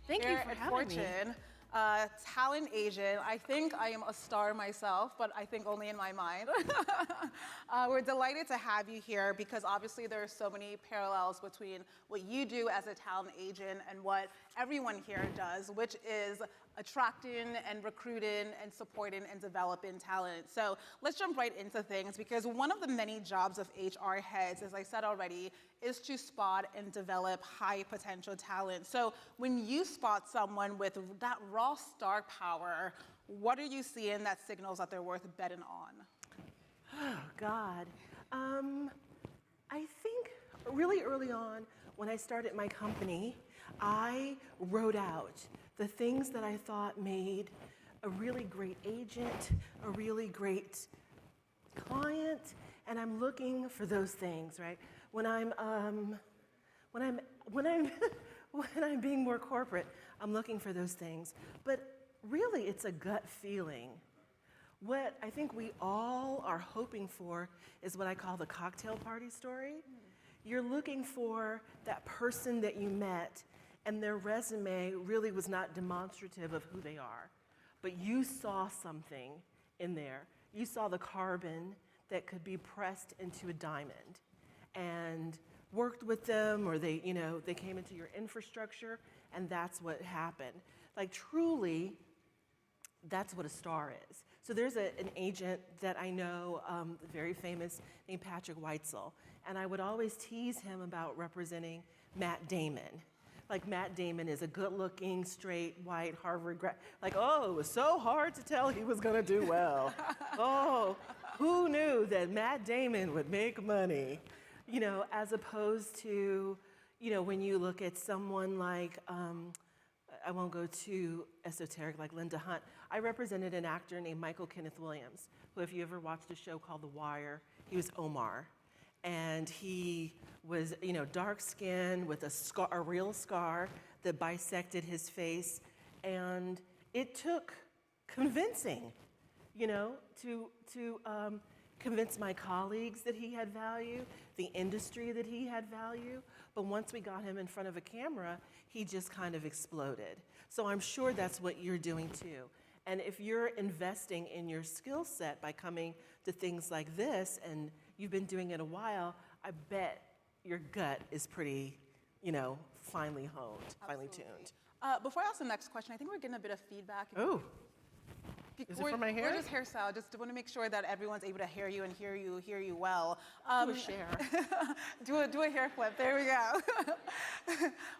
Thank here you for at having Fortune. me. Talent agent. I think I am a star myself, but I think only in my mind. We're delighted to have you here because obviously there are so many parallels between what you do as a talent agent and what everyone here does, which is attracting and recruiting and supporting and developing talent. So let's jump right into things because one of the many jobs of HR heads, as I said already, is to spot and develop high potential talent. So when you spot someone with that raw star power, what are you seeing that signals that they're worth betting on? Oh, God. I think really early on when I started my company, I wrote out the things that I thought made a really great agent, a really great client, and I'm looking for those things, right? When I'm being more corporate, I'm looking for those things. But really, it's a gut feeling. What I think we all are hoping for is what I call the cocktail party story. You're looking for that person that you met, and their resume really was not demonstrative of who they are. But you saw something in there. You saw the carbon that could be pressed into a diamond. And worked with them, or they came into your infrastructure, and that's what happened. Like truly, that's what a star is. So there's an agent that I know, very famous, named Patrick Weitzel, and I would always tease him about representing Matt Damon. Like Matt Damon is a good-looking, straight, white Harvard grad. Like, oh, it was so hard to tell he was gonna do well. Oh, who knew that Matt Damon would make money? You know, as opposed to, you know, when you look at someone like, I won't go too esoteric, like Linda Hunt. I represented an actor named Michael Kenneth Williams, who, if you ever watched a show called The Wire, he was Omar. And he was, you know, dark-skinned with a scar, a real scar that bisected his face. And it took convincing, you know, to convince my colleagues that he had value, the industry that he had value. But once we got him in front of a camera, he just kind of exploded. So I'm sure that's what you're doing too. And if you're investing in your skill set by coming to things like this, and you've been doing it a while, I bet your gut is pretty, you know, finely honed, finely tuned. Before I ask the next question, I think we're getting a bit of feedback. Oh. Is it for my hair? We're just hairstyle. Just want to make sure that everyone's able to hear you and hear you well. Do a share. do a hair flip. There we go.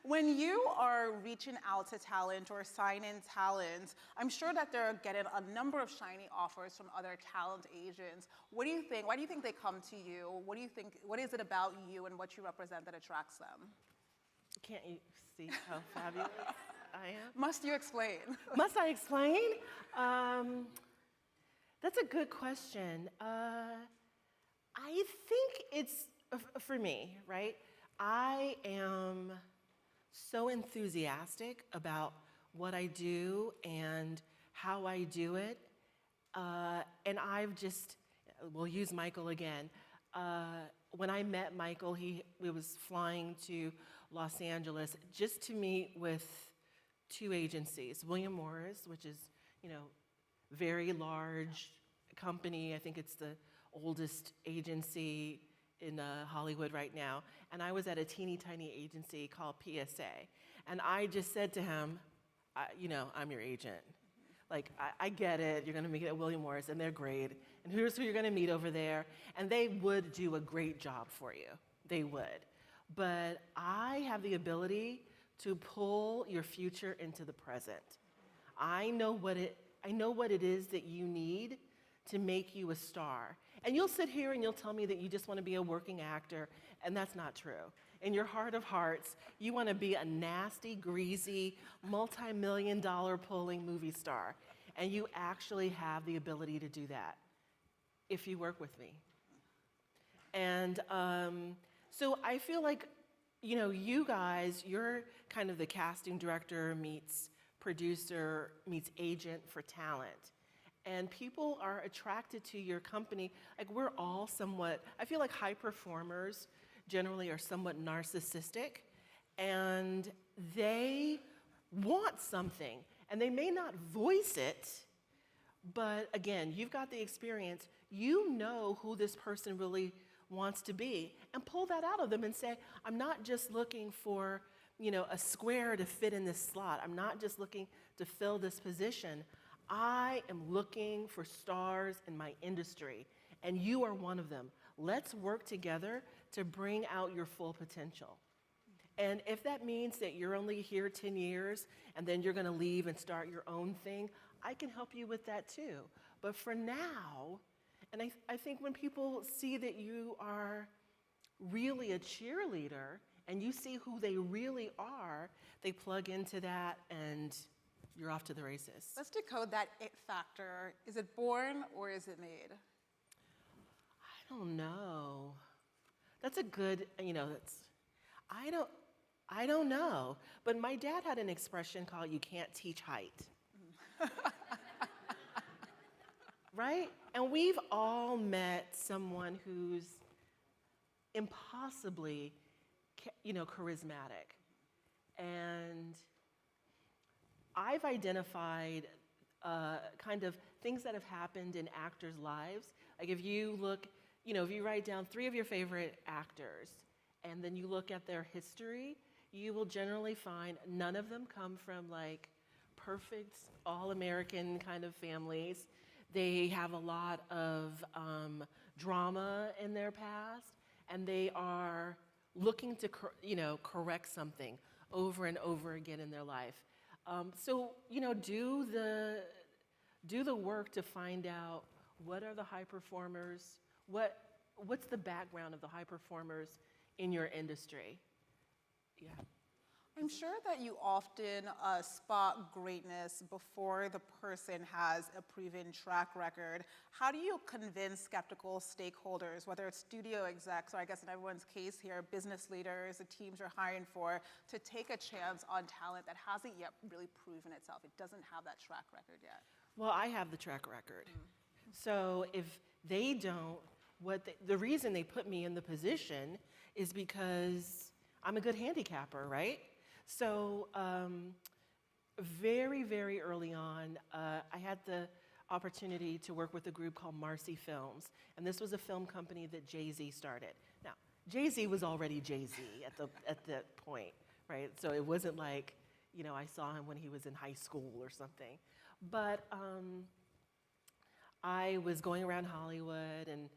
When you are reaching out to talent or signing talent, I'm sure that they're getting a number of shiny offers from other talent agents. What do you think? Why do you think they come to you? What do you think? What is it about you and what you represent that attracts them? Can't you see how fabulous I am? Must you explain? Must I explain? That's a good question. I think it's, for me, right? I am so enthusiastic about what I do and how I do it. And I've just, we'll use Michael again. When I met Michael, we was flying to Los Angeles just to meet with two agencies, William Morris, which is, you know, very large company. I think it's the oldest agency in Hollywood right now. And I was at a teeny tiny agency called PSA. And I just said to him, you know, I'm your agent. Like, I get it, you're gonna meet at William Morris, and they're great, and here's who you're gonna meet over there, and they would do a great job for you, they would. But I have the ability to pull your future into the present. I know what it is that you need to make you a star. And you'll sit here and you'll tell me that you just wanna be a working actor, and that's not true. In your heart of hearts, you wanna be a nasty, greasy, multi-million-dollar pulling movie star. And you actually have the ability to do that if you work with me. And so I feel like, you know, you guys, you're kind of the casting director meets producer meets agent for talent. And people are attracted to your company. Like, we're all somewhat, I feel like high performers generally are somewhat narcissistic, and they want something, and they may not voice it, but again, you've got the experience. You know who this person really wants to be, and pull that out of them and say, I'm not just looking for, a square to fit in this slot. I'm not just looking to fill this position. I am looking for stars in my industry, and you are one of them. Let's work together to bring out your full potential. And if that means that you're only here 10 years and then you're going to leave and start your own thing, I can help you with that too. But for now, and I think when people see that you are really a cheerleader and you see who they really are, they plug into that and you're off to the races. Let's decode that it factor. Is it born or is it made? I don't know. That's a good, I don't know. But my dad had an expression called, you can't teach height. Right? And we've all met someone who's impossibly, charismatic. And I've identified kind of things that have happened in actors' lives. Like if you look, if you write down 3 of your favorite actors, and then you look at their history, you will generally find none of them come from like perfect, all-American kind of families. They have a lot of drama in their past, and they are looking to, correct something over and over again in their life. So, do the work to find out what are the high performers, what's the background of the high performers in your industry. Yeah. I'm sure that you often spot greatness before the person has a proven track record. How do you convince skeptical stakeholders, whether it's studio execs, or I guess in everyone's case here, business leaders, the teams you're hiring for, to take a chance on talent that hasn't yet really proven itself? It doesn't have that track record yet. Well, I have the track record. So if they don't, the reason they put me in the position is because I'm a good handicapper, right? So very, very early on, I had the opportunity to work with a group called Marcy Films, and this was a film company that Jay-Z started. Now, Jay-Z was already Jay-Z at that point, right? So it wasn't like, I saw him when he was in high school or something. But I was going around Hollywood and,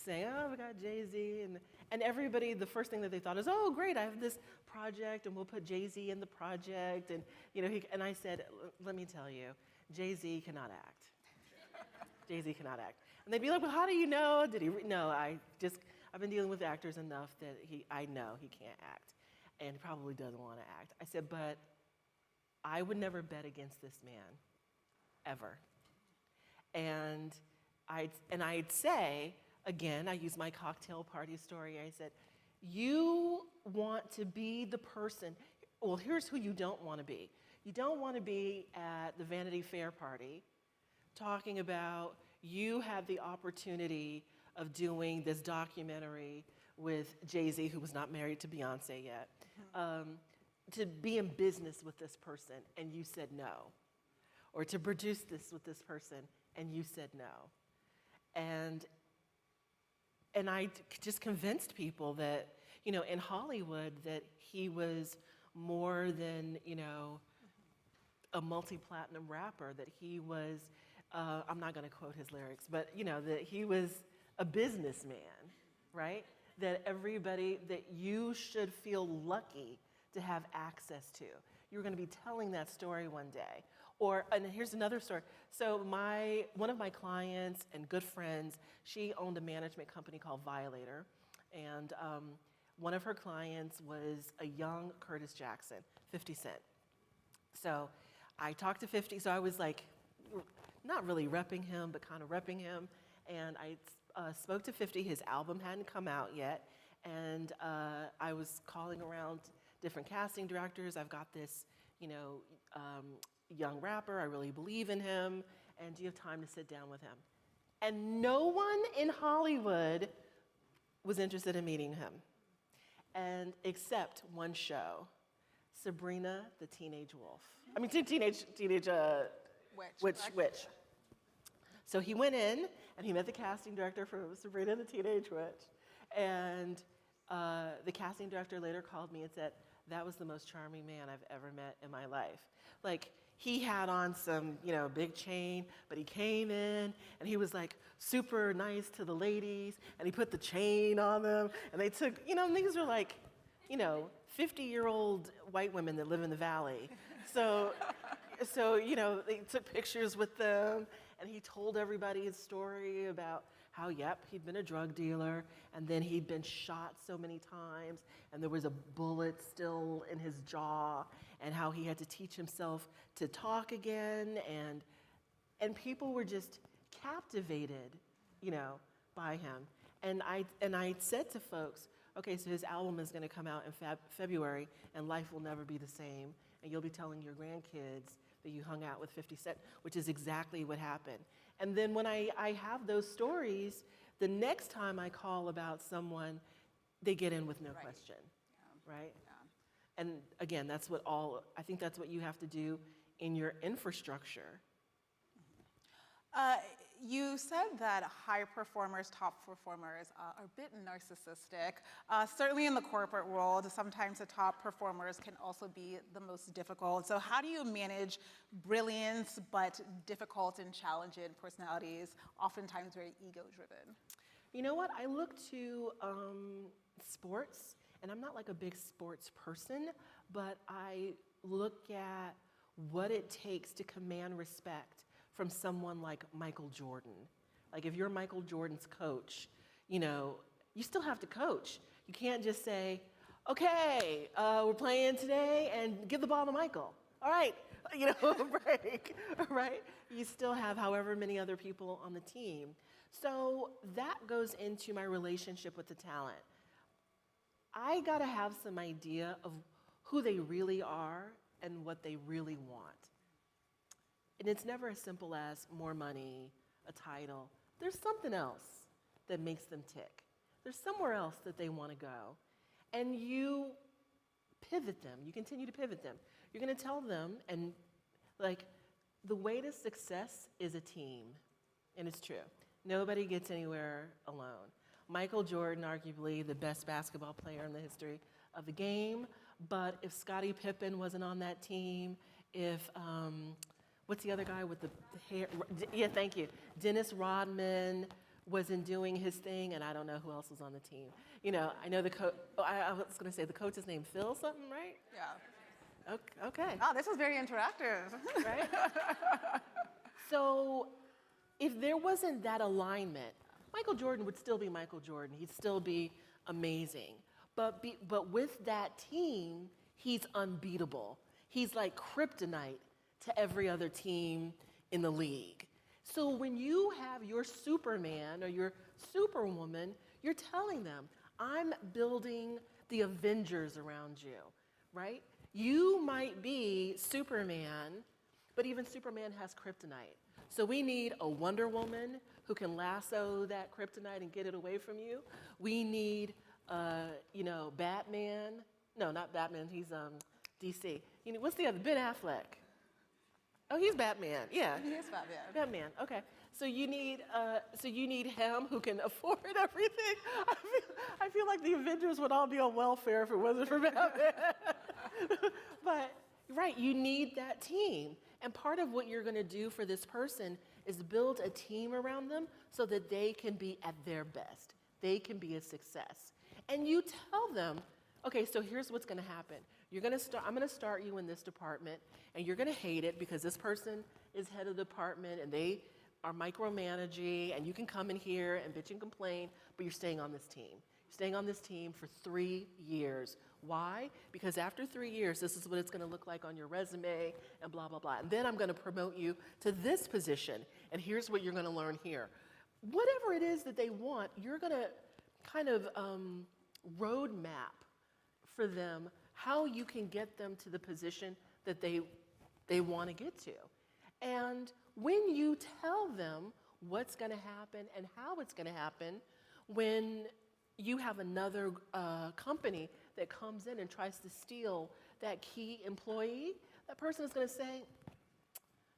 saying, oh, we got Jay-Z, and everybody, the first thing that they thought is, oh, great, I have this project, and we'll put Jay-Z in the project, and and I said, let me tell you, Jay-Z cannot act. Jay-Z cannot act. And they'd be like, well, how do you know? Did he? No, I've been dealing with actors enough that I know he can't act, and he probably doesn't want to act. I said, but I would never bet against this man, ever. And I'd say, again, I use my cocktail party story. I said, you want to be the person, well, here's who you don't want to be. You don't want to be at the Vanity Fair party talking about you had the opportunity of doing this documentary with Jay-Z, who was not married to Beyonce yet, to be in business with this person, and you said no. Or to produce this with this person, and you said no. And I just convinced people that, in Hollywood, that he was more than, a multi-platinum rapper, that he was, I'm not going to quote his lyrics, but, that he was a businessman, right? That you should feel lucky to have access to. You're going to be telling that story one day. And here's another story. So one of my clients and good friends, she owned a management company called Violator, and one of her clients was a young Curtis Jackson, 50 Cent. So I talked to 50, so I was like, not really repping him, but kind of repping him, and I spoke to 50. His album hadn't come out yet, and I was calling around different casting directors. I've got this, young rapper, I really believe in him, and do you have time to sit down with him? And no one in Hollywood was interested in meeting him, and except one show. Sabrina the Teenage Wolf. I mean, teenage witch. So he went in and he met the casting director for Sabrina the Teenage Witch. And the casting director later called me and said, that was the most charming man I've ever met in my life. Like, he had on some, big chain, but he came in and he was like super nice to the ladies and he put the chain on them and they took, these are like, 50-year-old white women that live in the valley. So, they took pictures with them and he told everybody his story about how, he'd been a drug dealer and then he'd been shot so many times and there was a bullet still in his jaw and how he had to teach himself to talk again and people were just captivated, by him. And I said to folks, okay, so his album is going to come out in February and life will never be the same and you'll be telling your grandkids that you hung out with 50 Cent, which is exactly what happened. And then when I have those stories, the next time I call about someone, they get in with no question, right? Yeah. And again, I think that's what you have to do in your infrastructure. You said that high performers, top performers are a bit narcissistic. Certainly in the corporate world, sometimes the top performers can also be the most difficult. So how do you manage brilliance but difficult and challenging personalities, oftentimes very ego-driven? You know what? I look to sports, and I'm not like a big sports person, but I look at what it takes to command respect from someone like Michael Jordan. Like if you're Michael Jordan's coach, you still have to coach. You can't just say, okay, we're playing today and give the ball to Michael. All right, break, right? You still have however many other people on the team. So that goes into my relationship with the talent. I gotta have some idea of who they really are and what they really want. And it's never as simple as more money, a title. There's something else that makes them tick. There's somewhere else that they want to go. And you pivot them. You continue to pivot them. You're going to tell them, and the way to success is a team. And it's true. Nobody gets anywhere alone. Michael Jordan, arguably the best basketball player in the history of the game. But if Scottie Pippen wasn't on that team, if what's the other guy with the hair? Yeah, thank you. Dennis Rodman wasn't doing his thing, and I don't know who else was on the team. I know the coach. I was going to say the coach's name, Phil something, right? Yeah. Okay. Oh, this is very interactive. Right? So if there wasn't that alignment, Michael Jordan would still be Michael Jordan. He'd still be amazing. But with that team, he's unbeatable. He's like kryptonite to every other team in the league. So when you have your Superman or your Superwoman, you're telling them, I'm building the Avengers around you, right? You might be Superman, but even Superman has kryptonite. So we need a Wonder Woman who can lasso that kryptonite and get it away from you. We need, Batman. No, not Batman, he's DC. What's the other, Ben Affleck? Oh, he's Batman. Yeah. He is Batman. Batman. Okay. So you need him who can afford everything. I feel like the Avengers would all be on welfare if it wasn't for Batman. But right, you need that team. And part of what you're going to do for this person is build a team around them so that they can be at their best. They can be a success. And you tell them, okay, so here's what's going to happen. I'm going to start you in this department, and you're going to hate it because this person is head of the department, and they are micromanaging, and you can come in here and bitch and complain, but you're staying on this team. You're staying on this team for 3 years. Why? Because after 3 years, this is what it's going to look like on your resume, and blah, blah, blah. And then I'm going to promote you to this position, and here's what you're going to learn here. Whatever it is that they want, you're going to kind of roadmap for them how you can get them to the position that they want to get to. And when you tell them what's going to happen and how it's going to happen, when you have another company that comes in and tries to steal that key employee, that person is going to say,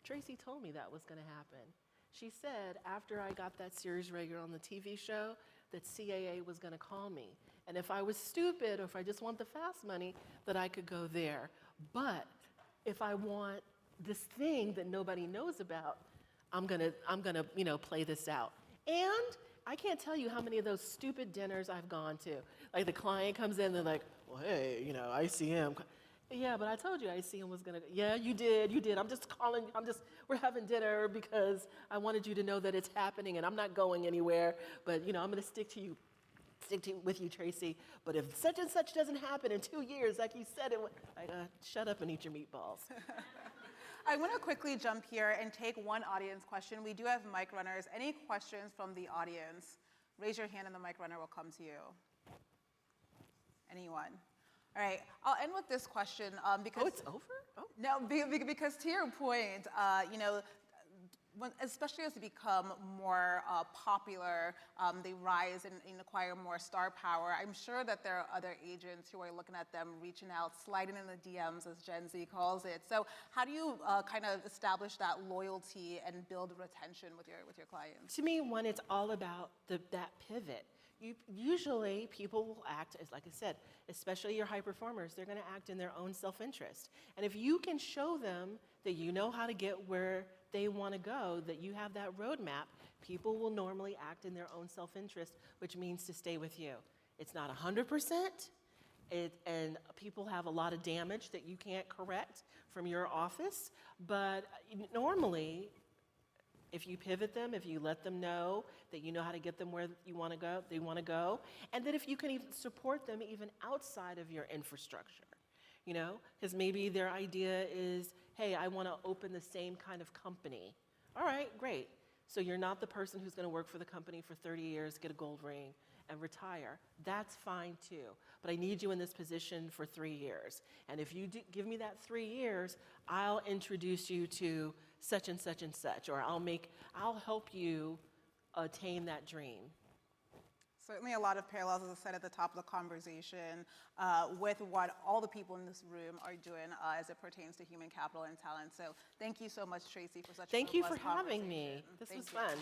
Tracy told me that was going to happen. She said after I got that series regular on the TV show that CAA was going to call me. And if I was stupid or if I just want the fast money, that I could go there. But if I want this thing that nobody knows about, I'm gonna play this out. And I can't tell you how many of those stupid dinners I've gone to. Like the client comes in, they're like, well, hey, ICM. Yeah, but I told you ICM was gonna, yeah, you did. I'm just calling, we're having dinner because I wanted you to know that it's happening and I'm not going anywhere, but I'm gonna stick with you, Tracy. But if such and such doesn't happen in 2 years, like you said, shut up and eat your meatballs. I want to quickly jump here and take one audience question. We do have mic runners. Any questions from the audience? Raise your hand and the mic runner will come to you. Anyone? All right, I'll end with this question because— Oh, it's over? Oh. No, because to your point, especially as they become more popular, they rise and acquire more star power. I'm sure that there are other agents who are looking at them, reaching out, sliding in the DMs, as Gen Z calls it. So how do you kind of establish that loyalty and build retention with your clients? To me, one, it's all about that pivot. Usually, people will act, as like I said, especially your high performers, they're going to act in their own self-interest. And if you can show them that you know how to get where they want to go, that you have that roadmap, people will normally act in their own self-interest, which means to stay with you. It's not 100%, and people have a lot of damage that you can't correct from your office, but normally, if you pivot them, if you let them know that you know how to get them where they want to go, and that if you can even support them even outside of your infrastructure, because maybe their idea is, hey, I want to open the same kind of company. All right, great. So you're not the person who's going to work for the company for 30 years, get a gold ring, and retire. That's fine too. But I need you in this position for 3 years. And if you give me that 3 years, I'll introduce you to such and such and such, or I'll help you attain that dream. Certainly a lot of parallels, as I said at the top of the conversation, with what all the people in this room are doing as it pertains to human capital and talent. So thank you so much, Tracy, for such a Thank you for robust having me. conversation. This Thank was you. fun.